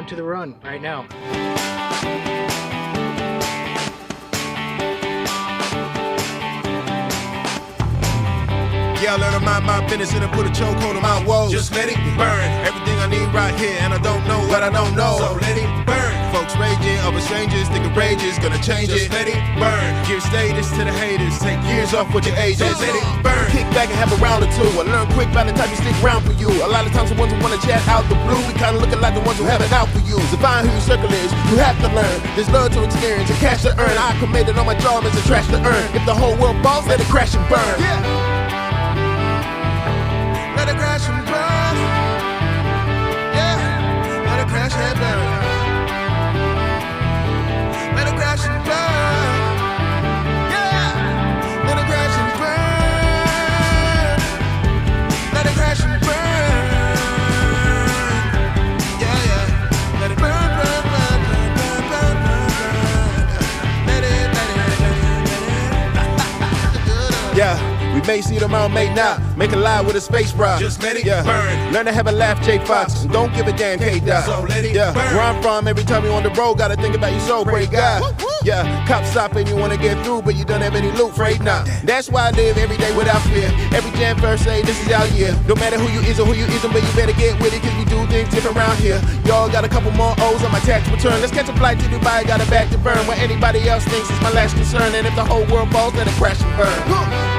onto the run right now. Yeah, I learn to mind my business and I put a chokehold on my woes. Just let it burn. Everything I need right here, and I don't know what I don't know. So let it burn. Folks raging over strangers, thinking rage is gonna change it. Just let it burn. Give status to the haters, take years off what your age is. Let it burn. Kick back and have a round or two. I learn quick by the time you stick around for you. A lot of times the ones who wanna chat out the blue, we kinda looking like the ones who have it out for you. So find who your circle is, you have to learn. There's love to experience and cash to earn. I committed on my job as a trash to earn. If the whole world falls, let it crash and burn. Yeah. Let it crash and burn. Yeah. Let it crash and burn. Let it crash and burn. Yeah. Let it crash and burn. Let it crash and burn. Yeah, yeah. Let it burn, burn, burn, burn, burn, burn, burn. Let it, let it. Yeah. We may see tomorrow, may not. Make a lie with a space rock. Just let it burn. Learn to have a laugh, J Fox. And don't give a damn, K-Dot. So let it burn. Where I'm from, every time you on the road, gotta think about your soul, pray God. Yeah, cops stopping, you wanna get through, but you don't have any loot, afraid not. That's why I live every day without fear. Every jam first say, this is our year. No matter who you is or who you isn't, but you better get with it, cause we do things different around here. Y'all got a couple more O's on my tax return. Let's catch a flight to Dubai, got a back to burn. Where anybody else thinks is my last concern. And if the whole world falls, let it crash and burn.